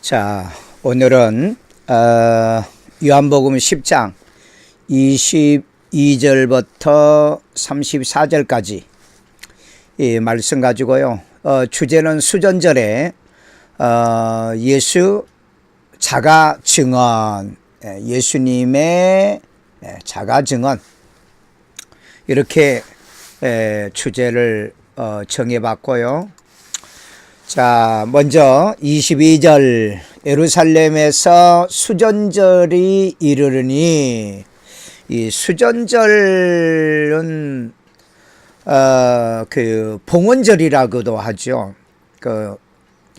자, 오늘은 요한복음 10장 22절부터 34절까지 이 말씀 가지고요. 주제는 수전절에 예수 자가 증언, 예수님의 자가 증언, 이렇게 주제를 정해봤고요. 자, 먼저 22절, 예루살렘에서 수전절이 이르르니, 이 수전절은 그 봉헌절이라고도 하죠. 그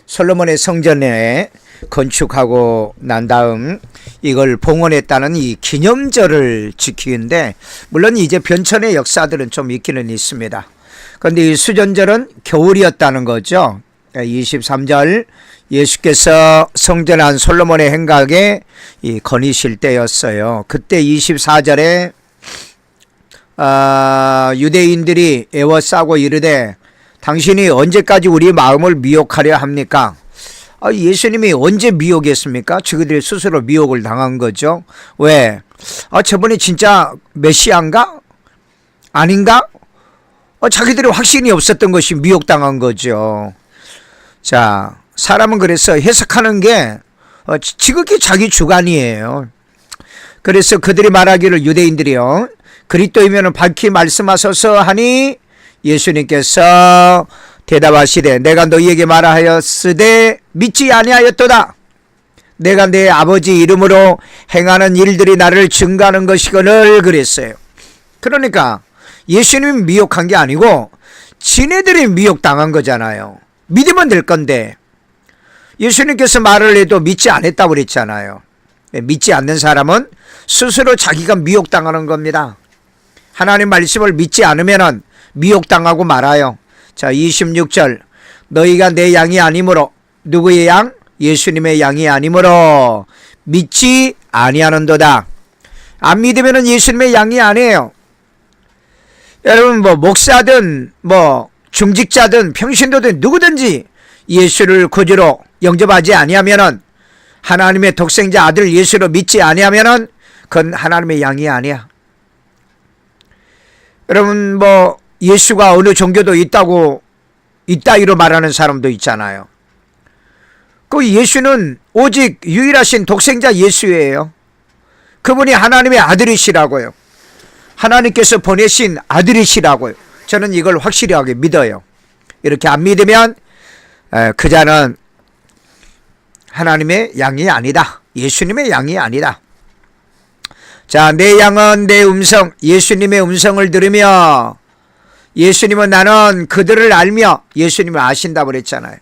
솔로몬의 성전에 건축하고 난 다음 이걸 봉헌했다는 이 기념절을 지키는데, 물론 이제 변천의 역사들은 좀 있기는 있습니다. 그런데 이 수전절은 겨울이었다는 거죠. 23절, 예수께서 성전한 솔로몬의 행각에 거니실 때였어요. 그때 24절에 유대인들이 애워싸고 이르되 당신이 언제까지 우리 마음을 미혹하려 합니까? 예수님이 언제 미혹했습니까? 저희들이 스스로 미혹을 당한 거죠. 왜? 저분이 진짜 메시아인가? 아닌가? 자기들이 확신이 없었던 것이 미혹당한 거죠. 자, 사람은 그래서 해석하는 게 지극히 자기 주관이에요. 그래서 그들이 말하기를, 유대인들이요, 그리스도이면 밝히 말씀하소서 하니 예수님께서 대답하시되 내가 너희에게 말하였으되 믿지 아니하였도다. 내가 내 아버지 이름으로 행하는 일들이 나를 증거하는 것이거늘 그랬어요. 그러니까 예수님이 미혹한 게 아니고 지네들이 미혹당한 거잖아요. 믿으면 될 건데 예수님께서 말을 해도 믿지 않았다고 그랬잖아요. 믿지 않는 사람은 스스로 자기가 미혹당하는 겁니다. 하나님 말씀을 믿지 않으면 미혹당하고 말아요. 자, 26절, 너희가 내 양이 아니므로, 누구의 양? 예수님의 양이 아니므로 믿지 아니하는도다. 안 믿으면 예수님의 양이 아니에요. 여러분, 목사든 중직자든 평신도든 누구든지 예수를 구주로 영접하지 아니하면은, 하나님의 독생자 아들 예수로 믿지 아니하면은 그건 하나님의 양이 아니야. 여러분, 예수가 어느 종교도 있다이로 말하는 사람도 있잖아요. 그 예수는 오직 유일하신 독생자 예수예요. 그분이 하나님의 아들이시라고요. 하나님께서 보내신 아들이시라고요. 저는 이걸 확실하게 믿어요. 이렇게 안 믿으면 그 자는 하나님의 양이 아니다. 예수님의 양이 아니다. 자, 내 양은 내 음성, 예수님의 음성을 들으며, 예수님은 나는 그들을 알며, 예수님을 아신다고 그랬잖아요.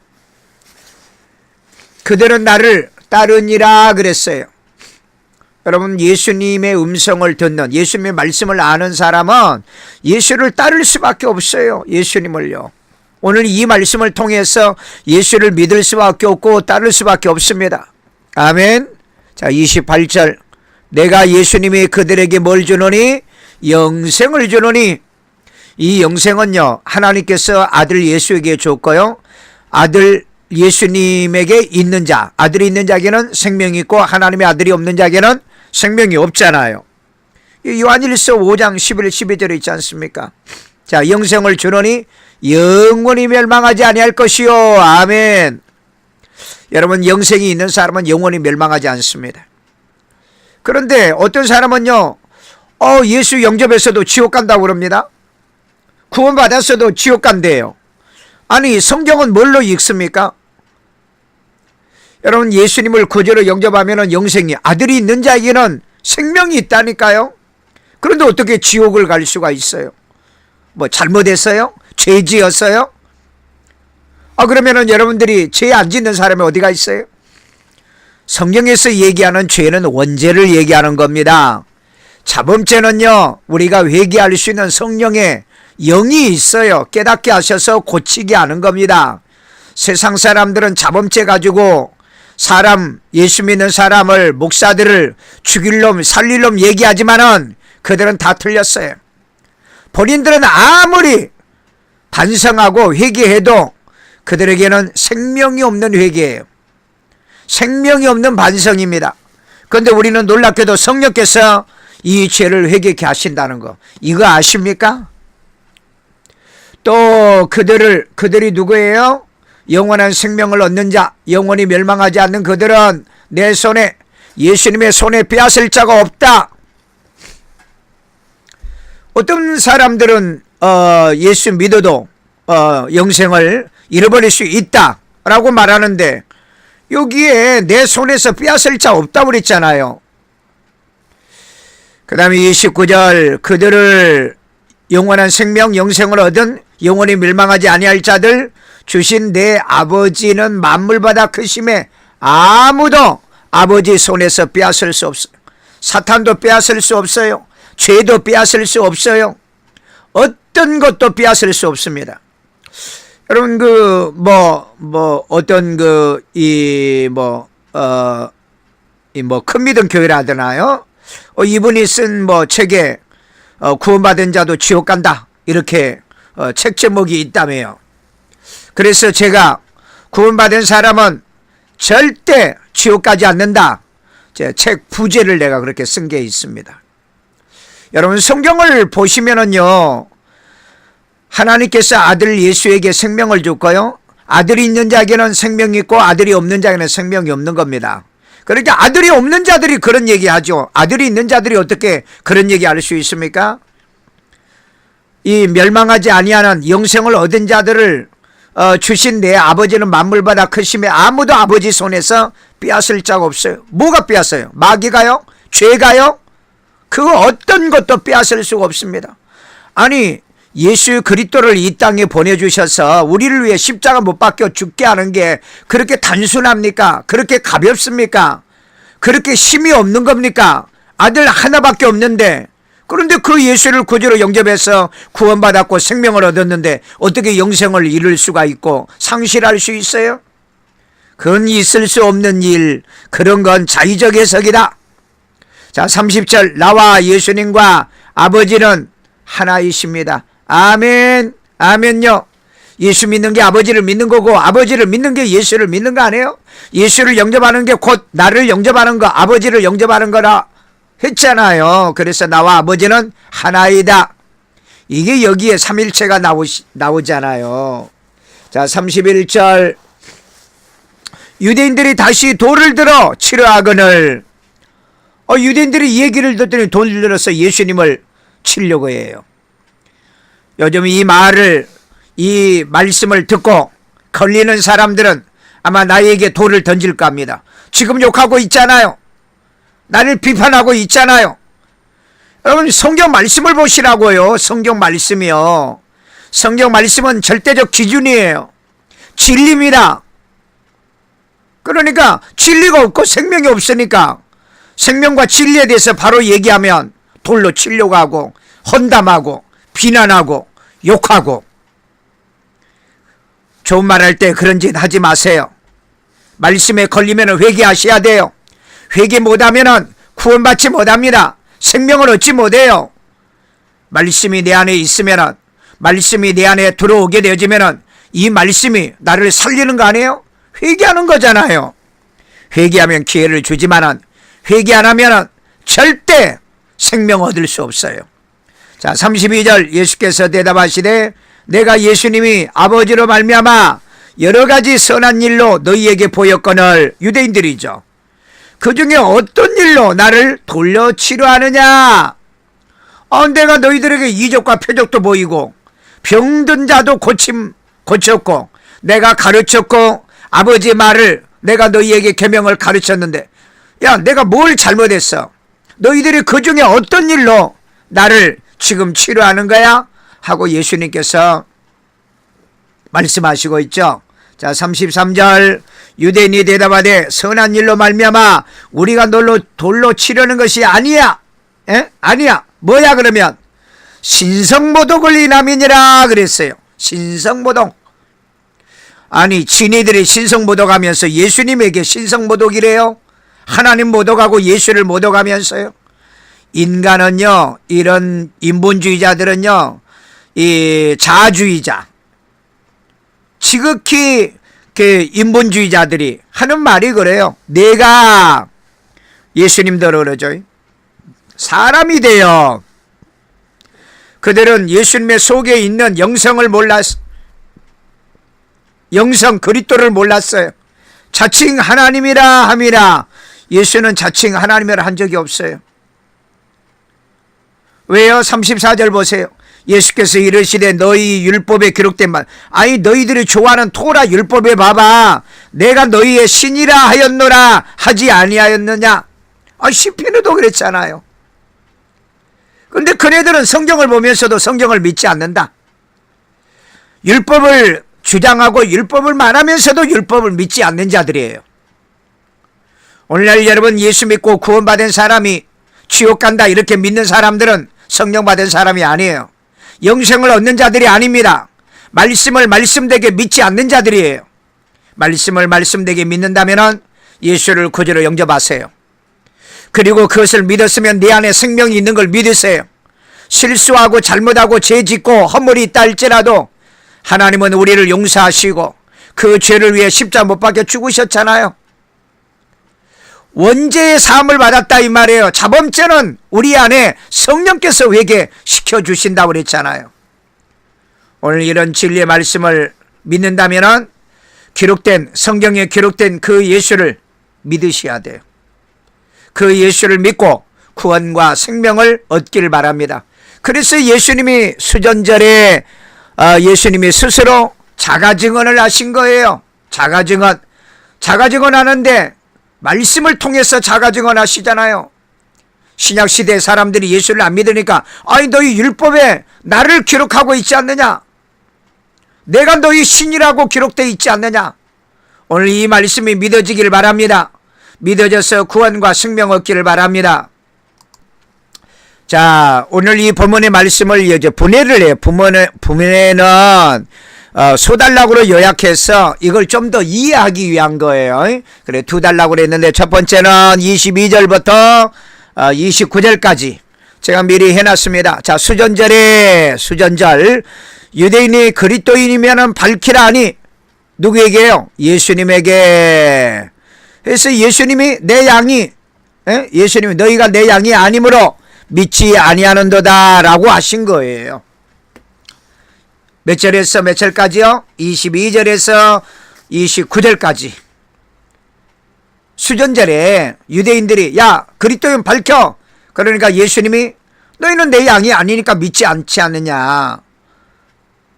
그들은 나를 따르니라 그랬어요. 여러분, 예수님의 음성을 듣는, 예수님의 말씀을 아는 사람은 예수를 따를 수밖에 없어요. 예수님을요. 오늘 이 말씀을 통해서 예수를 믿을 수밖에 없고 따를 수밖에 없습니다. 아멘. 자, 28절, 내가 예수님이 그들에게 뭘 주노니? 영생을 주노니. 이 영생은요, 하나님께서 아들 예수에게 줬고요, 아들 예수님에게 있는 자, 아들이 있는 자에게는 생명이 있고 하나님의 아들이 없는 자에게는 생명이 없잖아요. 요한일서 5장 11, 12절에 있지 않습니까? 자, 영생을 주노니 영원히 멸망하지 아니할 것이요. 아멘. 여러분, 영생이 있는 사람은 영원히 멸망하지 않습니다. 그런데 어떤 사람은요, 예수 영접했어도 지옥 간다고 그럽니다. 구원받았어도 지옥 간대요. 아니, 성경은 뭘로 읽습니까? 여러분, 예수님을 구주로 영접하면 영생이, 아들이 있는 자에게는 생명이 있다니까요. 그런데 어떻게 지옥을 갈 수가 있어요? 잘못했어요? 죄 지었어요? 그러면은 여러분들이 죄 안 짓는 사람이 어디가 있어요? 성경에서 얘기하는 죄는 원죄를 얘기하는 겁니다. 자범죄는요, 우리가 회개할 수 있는 성령의 영이 있어요. 깨닫게 하셔서 고치게 하는 겁니다. 세상 사람들은 자범죄 가지고 예수 믿는 사람을, 목사들을 죽일 놈, 살릴 놈 얘기하지만은 그들은 다 틀렸어요. 본인들은 아무리 반성하고 회개해도 그들에게는 생명이 없는 회개예요. 생명이 없는 반성입니다. 그런데 우리는 놀랍게도 성령께서 이 죄를 회개케 하신다는 거, 이거 아십니까? 또 그들이 누구예요? 영원한 생명을 얻는 자, 영원히 멸망하지 않는 그들은 내 손에, 예수님의 손에 빼앗을 자가 없다. 어떤 사람들은 예수 믿어도 영생을 잃어버릴 수 있다라고 말하는데, 여기에 내 손에서 빼앗을 자 없다고 그랬잖아요. 그 다음에 29절, 그들을 영원한 생명, 영생을 얻은 영원히 멸망하지 아니할 자들 주신 내 아버지는 만물보다 크심에 아무도 아버지 손에서 빼앗을 수 없어요. 사탄도 빼앗을 수 없어요. 죄도 빼앗을 수 없어요. 어떤 것도 빼앗을 수 없습니다. 여러분 어떤 큰 믿음 교회라 하더나요? 이분이 쓴 책에 구원받은 자도 지옥 간다, 이렇게 책 제목이 있다며요. 그래서 제가 구원받은 사람은 절대 지옥 가지 않는다, 제 책 부제를 내가 그렇게 쓴 게 있습니다. 여러분 성경을 보시면은요, 하나님께서 아들 예수에게 생명을 줬고요, 아들이 있는 자에게는 생명이 있고 아들이 없는 자에게는 생명이 없는 겁니다. 그러니까 아들이 없는 자들이 그런 얘기하죠. 아들이 있는 자들이 어떻게 그런 얘기할 수 있습니까? 이 멸망하지 아니하는 영생을 얻은 자들을 주신 내 아버지는 만물보다 크심에 아무도 아버지 손에서 빼앗을 자가 없어요. 뭐가 빼앗어요? 마귀가요? 죄가요? 그거 어떤 것도 빼앗을 수가 없습니다. 아니, 예수 그리스도를 이 땅에 보내주셔서 우리를 위해 십자가 못 박혀 죽게 하는 게 그렇게 단순합니까? 그렇게 가볍습니까? 그렇게 힘이 없는 겁니까? 아들 하나밖에 없는데, 그런데 그 예수를 구주로 영접해서 구원받았고 생명을 얻었는데 어떻게 영생을 잃을 수가 있고 상실할 수 있어요? 그건 있을 수 없는 일, 그런 건 자의적 해석이다. 자, 30절, 나와 예수님과 아버지는 하나이십니다. 아멘. 아멘요. 예수 믿는 게 아버지를 믿는 거고, 아버지를 믿는 게 예수를 믿는 거 아니에요? 예수를 영접하는 게 곧 나를 영접하는 거, 아버지를 영접하는 거라 했잖아요. 그래서 나와 아버지는 하나이다. 이게 여기에 삼일체가 나오잖아요. 자, 31절, 유대인들이 다시 돌을 들어 치려하거늘. 유대인들이 이 얘기를 듣더니 돌을 들어서 예수님을 치려고 해요. 요즘 이 말씀을 듣고 걸리는 사람들은 아마 나에게 돌을 던질까 합니다. 지금 욕하고 있잖아요. 나를 비판하고 있잖아요. 여러분 성경 말씀을 보시라고요. 성경 말씀이요. 성경 말씀은 절대적 기준이에요. 진리입니다. 그러니까 진리가 없고 생명이 없으니까 생명과 진리에 대해서 바로 얘기하면 돌로 치려고 하고 헌담하고 비난하고 욕하고. 좋은 말 할 때 그런 짓 하지 마세요. 말씀에 걸리면 회개하셔야 돼요. 회개 못하면 구원받지 못합니다. 생명을 얻지 못해요. 말씀이 내 안에 있으면, 말씀이 내 안에 들어오게 되어지면 이 말씀이 나를 살리는 거 아니에요? 회개하는 거잖아요. 회개하면 기회를 주지만 회개 안 하면 절대 생명 얻을 수 없어요. 자, 32절, 예수께서 대답하시되 내가 예수님이 아버지로 말미암아 여러 가지 선한 일로 너희에게 보였거늘. 유대인들이죠. 그 중에 어떤 일로 나를 돌려 치료하느냐? 내가 너희들에게 이적과 표적도 보이고 병든 자도 고쳤고 내가 가르쳤고 아버지의 말을 내가 너희에게 계명을 가르쳤는데, 야, 내가 뭘 잘못했어? 너희들이 그 중에 어떤 일로 나를 지금 치료하는 거야? 하고 예수님께서 말씀하시고 있죠. 자, 33절, 유대인이 대답하되 선한 일로 말미암아 우리가 돌로 치려는 것이 아니야. 아니야. 뭐야 그러면? 신성모독을 인함이니라 그랬어요. 신성모독. 아니, 지네들이 신성모독하면서 예수님에게 신성모독이래요? 하나님 모독하고 예수를 모독하면서요? 인간은요, 이런 인본주의자들은요, 이 자아주의자, 지극히 그 인본주의자들이 하는 말이 그래요. 내가 예수님대로 그러죠. 사람이 되어 그들은 예수님의 속에 있는 영성을 몰랐어. 영성 그리스도를 몰랐어요. 자칭 하나님이라 함이라 예수는 자칭 하나님이라 한 적이 없어요. 왜요? 34절 보세요. 예수께서 이르시되 너희 율법에 기록된 말, 아니 너희들이 좋아하는 토라 율법에 봐봐. 내가 너희의 신이라 하였노라 하지 아니하였느냐. 시편에도 그랬잖아요. 근데 그네들은 성경을 보면서도 성경을 믿지 않는다. 율법을 주장하고 율법을 말하면서도 율법을 믿지 않는 자들이에요. 오늘날 여러분 예수 믿고 구원받은 사람이 지옥 간다 이렇게 믿는 사람들은 성령 받은 사람이 아니에요. 영생을 얻는 자들이 아닙니다. 말씀을 말씀되게 믿지 않는 자들이에요. 말씀을 말씀되게 믿는다면 예수를 구주로 영접하세요. 그리고 그것을 믿었으면 내 안에 생명이 있는 걸 믿으세요. 실수하고 잘못하고 죄 짓고 허물이 있다 할지라도 하나님은 우리를 용서하시고 그 죄를 위해 십자가 못 박혀 죽으셨잖아요. 원죄의 사함을 받았다 이 말이에요. 자범죄는 우리 안에 성령께서 회개시켜 주신다고 그랬잖아요. 오늘 이런 진리의 말씀을 믿는다면 기록된 성경에 기록된 그 예수를 믿으셔야 돼요. 그 예수를 믿고 구원과 생명을 얻길 바랍니다. 그래서 예수님이 수전절에 예수님이 스스로 자가증언을 하신 거예요. 자가증언 하는데 말씀을 통해서 자가증언 하시잖아요. 신약시대 사람들이 예수를 안 믿으니까 아니 너희 율법에 나를 기록하고 있지 않느냐. 내가 너희 신이라고 기록되어 있지 않느냐. 오늘 이 말씀이 믿어지길 바랍니다. 믿어져서 구원과 생명 얻기를 바랍니다. 자, 오늘 이 본문의 말씀을 이제 분해를 해요. 분해는 소단락으로 요약해서 이걸 좀 더 이해하기 위한 거예요. 그래, 두 단락으로 했는데 첫 번째는 22절부터 29절까지 제가 미리 해놨습니다. 자, 수전절 유대인이 그리스도인이면 밝히라 하니 누구에게요? 예수님에게. 그래서 예수님이 내 양이 예수님이 너희가 내 양이 아니므로 믿지 아니하는도다 라고 하신 거예요. 몇 절에서 몇 절까지요? 22절에서 29절까지. 수전절에 유대인들이 야 그리스도인 밝혀. 그러니까 예수님이 너희는 내 양이 아니니까 믿지 않지 않느냐.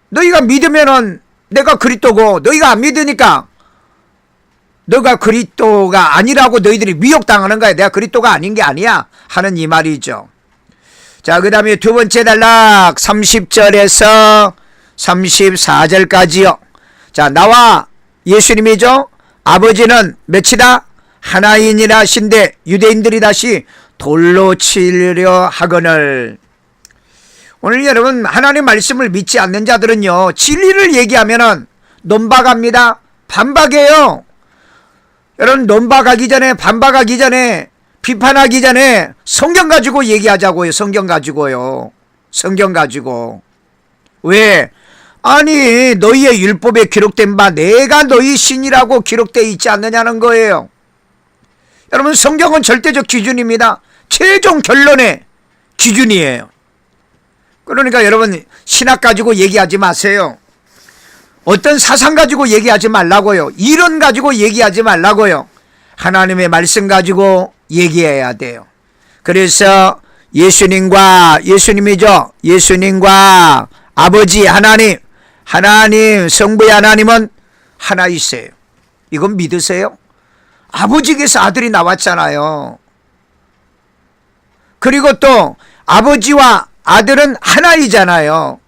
너희가 믿으면은 내가 그리스도고 너희가 안 믿으니까 너가 그리스도가 아니라고 너희들이 미혹당하는 거야. 내가 그리스도가 아닌 게 아니야 하는 이 말이죠. 자, 그 다음에 두 번째 단락 30절에서 34절까지요. 자, 나와 예수님이죠. 아버지는 몇이다? 하나이니라 하신데 유대인들이 다시 돌로 치려 하거늘. 오늘 여러분 하나님 말씀을 믿지 않는 자들은요 진리를 얘기하면은 논박합니다. 반박해요. 여러분 논박하기 전에 반박하기 전에 비판하기 전에 성경 가지고 얘기하자고요. 성경 가지고요. 성경 가지고. 왜? 아니 너희의 율법에 기록된 바 내가 너희 신이라고 기록되어 있지 않느냐는 거예요. 여러분 성경은 절대적 기준입니다. 최종 결론의 기준이에요. 그러니까 여러분 신학 가지고 얘기하지 마세요. 어떤 사상 가지고 얘기하지 말라고요. 이론 가지고 얘기하지 말라고요. 하나님의 말씀 가지고 얘기해야 돼요. 그래서 예수님이죠. 예수님과 아버지 하나님 성부의 하나님은 하나이세요. 이건 믿으세요? 아버지께서 아들이 나왔잖아요. 그리고 또 아버지와 아들은 하나이잖아요.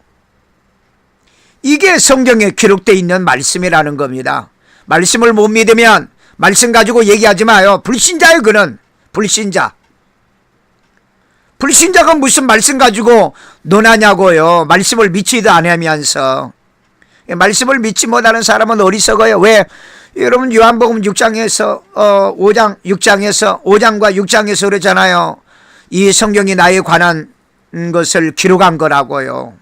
이게 성경에 기록되어 있는 말씀이라는 겁니다. 말씀을 못 믿으면 말씀 가지고 얘기하지 마요. 불신자예요. 그는 불신자. 불신자가 무슨 말씀 가지고 논하냐고요. 말씀을 믿지도 않으면서. 말씀을 믿지 못하는 사람은 어리석어요. 왜? 여러분 요한복음 6장과 6장에서 그러잖아요. 이 성경이 나에 관한 것을 기록한 거라고요.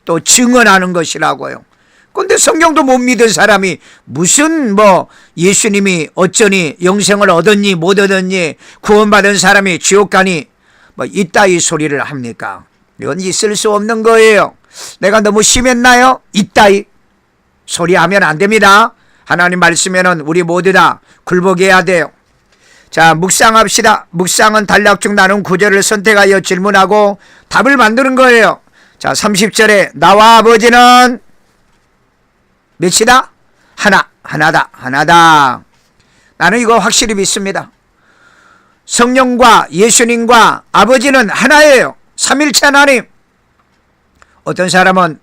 또 증언하는 것이라고요. 근데 성경도 못 믿은 사람이 무슨 예수님이 어쩌니 영생을 얻었니 못 얻었니 구원받은 사람이 지옥 가니 이따위 소리를 합니까? 이건 있을 수 없는 거예요. 내가 너무 심했나요? 이따위 소리하면 안 됩니다. 하나님 말씀에는 우리 모두 다 굴복해야 돼요. 자, 묵상합시다. 묵상은 단락 중 나눈 구절을 선택하여 질문하고 답을 만드는 거예요. 자, 30절에 나와 아버지는 몇이다? 하나다. 나는 이거 확실히 믿습니다. 성령과 예수님과 아버지는 하나예요. 삼일체 하나님. 어떤 사람은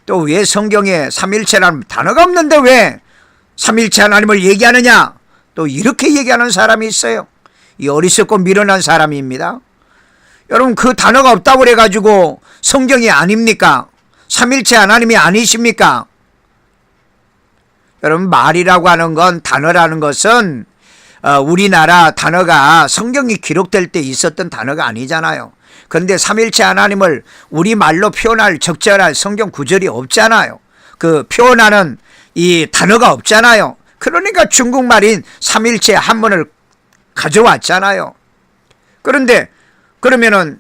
또 왜 성경에 삼일체라는 단어가 없는데 왜 삼일체 하나님을 얘기하느냐? 또 이렇게 얘기하는 사람이 있어요. 이 어리석고 미련한 사람입니다. 여러분, 그 단어가 없다고 그래가지고 성경이 아닙니까? 삼일체 하나님이 아니십니까? 여러분, 말이라고 하는 건, 단어라는 것은 우리나라 단어가 성경이 기록될 때 있었던 단어가 아니잖아요. 그런데 삼일체 하나님을 우리말로 표현할 적절한 성경 구절이 없잖아요. 그 표현하는 이 단어가 없잖아요. 그러니까 중국말인 삼일체 한문을 가져왔잖아요. 그런데 그러면은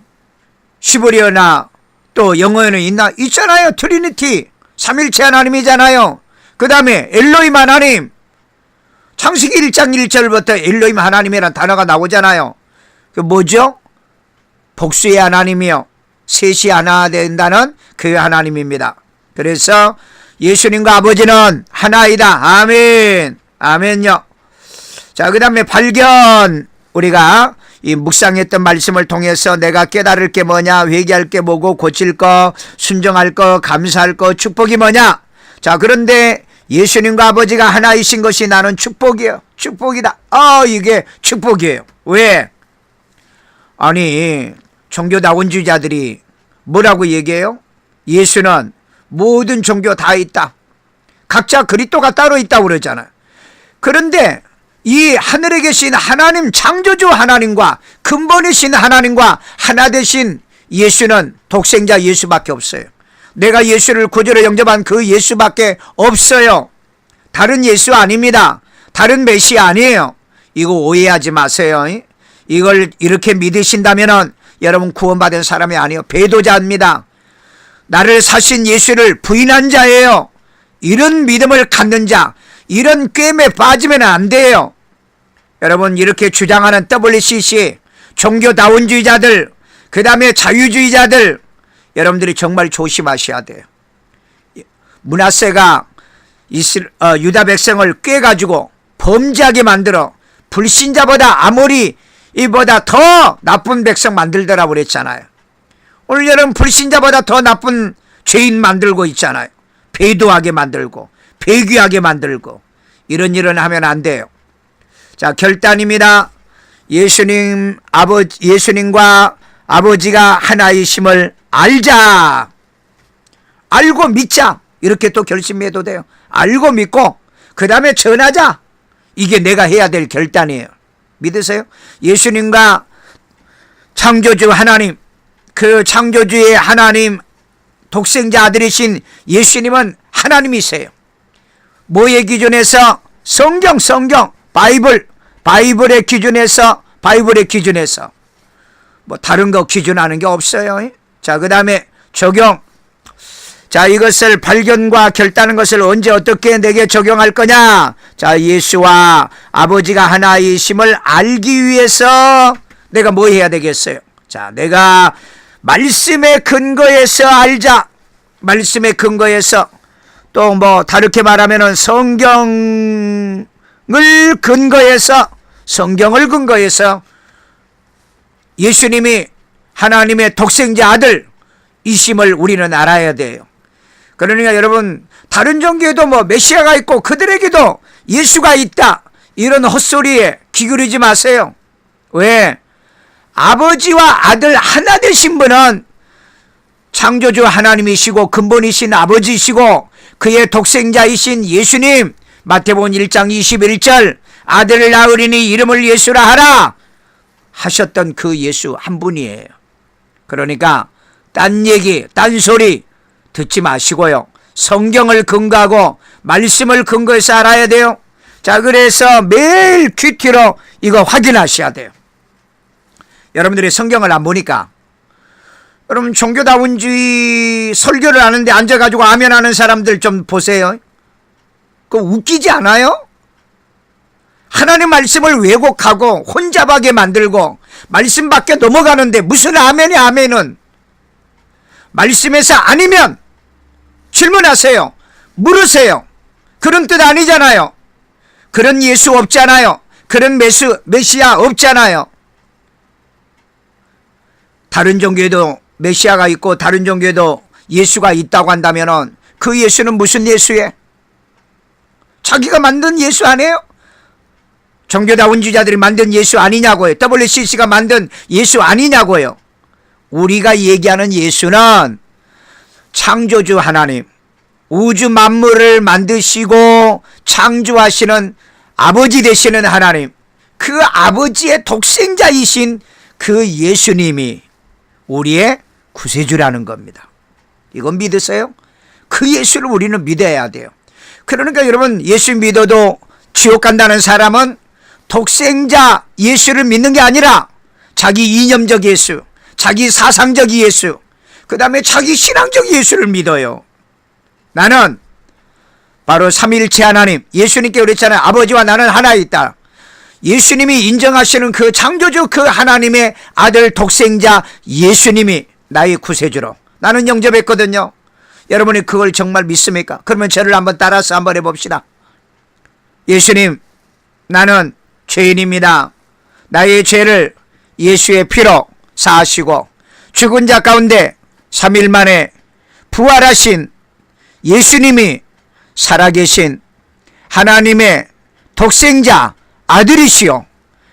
시브리어나 또 영어에는 있잖아요. 트리니티 삼일체 하나님이잖아요. 그 다음에 엘로힘 하나님, 창세기 1장 1절부터 엘로힘 하나님이라는 단어가 나오잖아요. 그 뭐죠? 복수의 하나님이요, 셋이 하나 된다는 그 하나님입니다. 그래서 예수님과 아버지는 하나이다. 아멘. 아멘요. 자, 그 다음에 발견. 우리가 이 묵상했던 말씀을 통해서 내가 깨달을 게 뭐냐, 회개할 게 뭐고, 고칠 거, 순종할 거, 감사할 거, 축복이 뭐냐. 자, 그런데 예수님과 아버지가 하나이신 것이 나는 축복이에요. 축복이다. 이게 축복이에요. 왜? 아니, 종교다원주의자들이 뭐라고 얘기해요? 예수는 모든 종교 다 있다. 각자 그리스도가 따로 있다고 그러잖아요. 그런데 이 하늘에 계신 하나님, 창조주 하나님과 근본이신 하나님과 하나 되신 예수는 독생자 예수밖에 없어요. 내가 예수를 구주로 영접한 그 예수밖에 없어요. 다른 예수 아닙니다. 다른 메시아 아니에요. 이거 오해하지 마세요. 이걸 이렇게 믿으신다면 여러분 구원받은 사람이 아니에요. 배도자입니다. 나를 사신 예수를 부인한 자예요. 이런 믿음을 갖는 자, 이런 꿰매 빠지면 안 돼요. 여러분, 이렇게 주장하는 WCC, 종교다원주의자들, 그 다음에 자유주의자들, 여러분들이 정말 조심하셔야 돼요. 므낫세가 유다 백성을 꿰가지고 범죄하게 만들어 불신자보다 아모리 이보다 더 나쁜 백성 만들더라고 그랬잖아요. 오늘 여러분, 불신자보다 더 나쁜 죄인 만들고 있잖아요. 배도하게 만들고 배귀하게 만들고 이런 일은 하면 안 돼요. 자, 결단입니다. 예수님과 아버지가 하나이심을 알자. 알고 믿자. 이렇게 또 결심해도 돼요. 알고 믿고 그 다음에 전하자. 이게 내가 해야 될 결단이에요. 믿으세요? 예수님과 창조주 하나님, 그 창조주의 하나님, 독생자 아들이신 예수님은 하나님이세요. 뭐의 기준에서? 성경, 바이블의 기준에서, 뭐 다른 거 기준하는 게 없어요. 자, 그 다음에 적용. 자, 이것을 발견과 결단하는 것을 언제 어떻게 내게 적용할 거냐? 자, 예수와 아버지가 하나이심을 알기 위해서 내가 뭐 해야 되겠어요? 자, 내가 말씀의 근거에서 알자. 말씀의 근거에서, 또 뭐 다르게 말하면은 성경을 근거해서 예수님이 하나님의 독생자 아들이심을 우리는 알아야 돼요. 그러니까 여러분, 다른 종교에도 뭐 메시아가 있고 그들에게도 예수가 있다, 이런 헛소리에 귀 기울이지 마세요. 왜? 아버지와 아들 하나 되신 분은 창조주 하나님이시고 근본이신 아버지이시고 그의 독생자이신 예수님, 마태복음 1장 21절 아들을 낳으리니 이름을 예수라 하라 하셨던 그 예수 한 분이에요. 그러니까 딴 얘기, 딴소리 듣지 마시고요. 성경을 근거하고 말씀을 근거해서 알아야 돼요. 자, 그래서 매일 큐티로 이거 확인하셔야 돼요. 여러분들이 성경을 안 보니까, 여러분 종교다원주의 설교를 하는데 앉아가지고 아멘 하는 사람들 좀 보세요. 그거 웃기지 않아요? 하나님 말씀을 왜곡하고 혼잡하게 만들고 말씀 밖에 넘어가는데 무슨 아멘이 아멘은. 말씀에서 아니면 질문하세요. 물으세요. 그런 뜻 아니잖아요. 그런 예수 없잖아요. 그런 메시아 없잖아요. 다른 종교에도 메시아가 있고 다른 종교에도 예수가 있다고 한다면 그 예수는 무슨 예수예요? 자기가 만든 예수 아니에요? 종교다원주의자들이 만든 예수 아니냐고요. WCC가 만든 예수 아니냐고요. 우리가 얘기하는 예수는 창조주 하나님, 우주 만물을 만드시고 창조하시는 아버지 되시는 하나님, 그 아버지의 독생자이신 그 예수님이 우리의 구세주라는 겁니다. 이건 믿으세요? 그 예수를 우리는 믿어야 돼요. 그러니까 여러분, 예수 믿어도 지옥 간다는 사람은 독생자 예수를 믿는 게 아니라 자기 이념적 예수, 자기 사상적 예수, 그 다음에 자기 신앙적 예수를 믿어요. 나는 바로 삼위일체 하나님, 예수님께 그랬잖아요. 아버지와 나는 하나 있다. 예수님이 인정하시는 그 창조주 그 하나님의 아들 독생자 예수님이 나의 구세주로 나는 영접했거든요. 여러분이 그걸 정말 믿습니까? 그러면 저를 한번 따라서 한번 해봅시다. 예수님, 나는 죄인입니다. 나의 죄를 예수의 피로 사하시고 죽은 자 가운데 3일 만에 부활하신 예수님이 살아계신 하나님의 독생자 아들이시요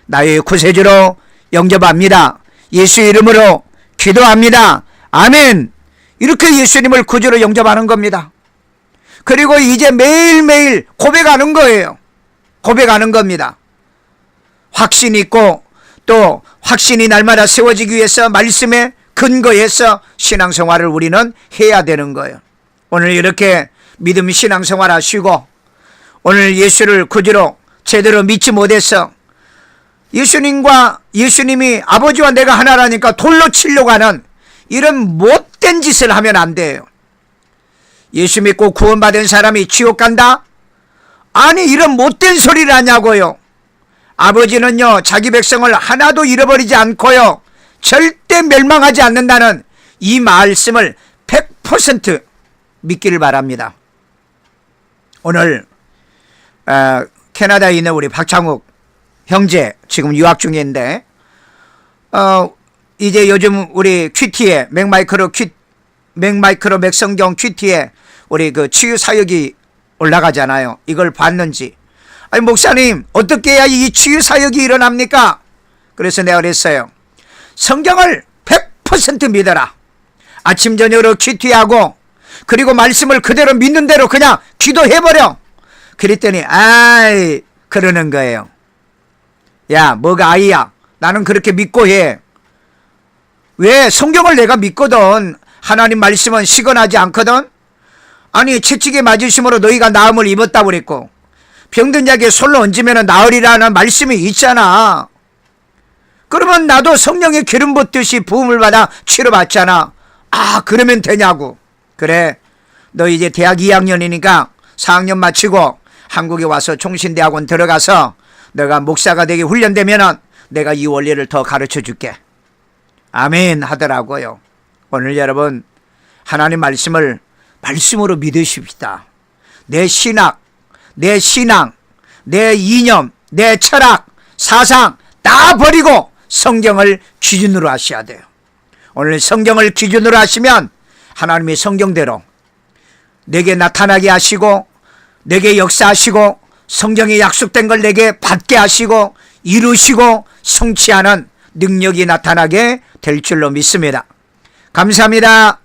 나의 구세주로 영접합니다. 예수 이름으로 기도합니다. 아멘. 이렇게 예수님을 구주로 영접하는 겁니다. 그리고 이제 매일매일 고백하는 거예요. 고백하는 겁니다. 확신 있고 또 확신이 날마다 세워지기 위해서 말씀에 근거해서 신앙생활을 우리는 해야 되는 거예요. 오늘 이렇게 믿음 신앙생활 하시고 오늘 예수를 구주로 제대로 믿지 못해서 예수님과 예수님이 아버지와 내가 하나라니까 돌로 치려고 하는 이런 못된 짓을 하면 안 돼요. 예수 믿고 구원받은 사람이 지옥 간다? 아니, 이런 못된 소리를 하냐고요. 아버지는요, 자기 백성을 하나도 잃어버리지 않고요, 절대 멸망하지 않는다는 이 말씀을 100% 믿기를 바랍니다. 오늘 캐나다에 있는 우리 박창욱 형제 지금 유학 중인데 이제 요즘 우리 큐티에 맥마이크로 맥성경 큐티에 우리 그 치유 사역이 올라가잖아요. 이걸 봤는지, 아니 목사님 어떻게 해야 이 치유 사역이 일어납니까? 그래서 내가 그랬어요. 성경을 100% 믿어라. 아침 저녁으로 큐티하고 그리고 말씀을 그대로 믿는 대로 그냥 기도해버려. 그랬더니 아이 그러는 거예요. 야, 뭐가 아이야. 나는 그렇게 믿고 해. 왜? 성경을 내가 믿거든. 하나님 말씀은 시건하지 않거든. 아니 채찍에 맞으심으로 너희가 나음을 입었다고 그랬고 병든 자에게 손을 얹으면 나으리라는 말씀이 있잖아. 그러면 나도 성령의 기름 붓듯이 부음을 받아 치료받잖아. 아, 그러면 되냐고. 그래, 너 이제 대학 2학년이니까 4학년 마치고 한국에 와서 총신대학원 들어가서 너가 목사가 되게 훈련되면 내가 이 원리를 더 가르쳐 줄게. 아멘 하더라고요. 오늘 여러분, 하나님 말씀을 말씀으로 믿으십시다. 내 신학, 내 신앙, 내 이념, 내 철학, 사상 다 버리고 성경을 기준으로 하셔야 돼요. 오늘 성경을 기준으로 하시면 하나님이 성경대로 내게 나타나게 하시고 내게 역사하시고 성경에 약속된 걸 내게 받게 하시고 이루시고 성취하는 능력이 나타나게 될 줄로 믿습니다. 감사합니다.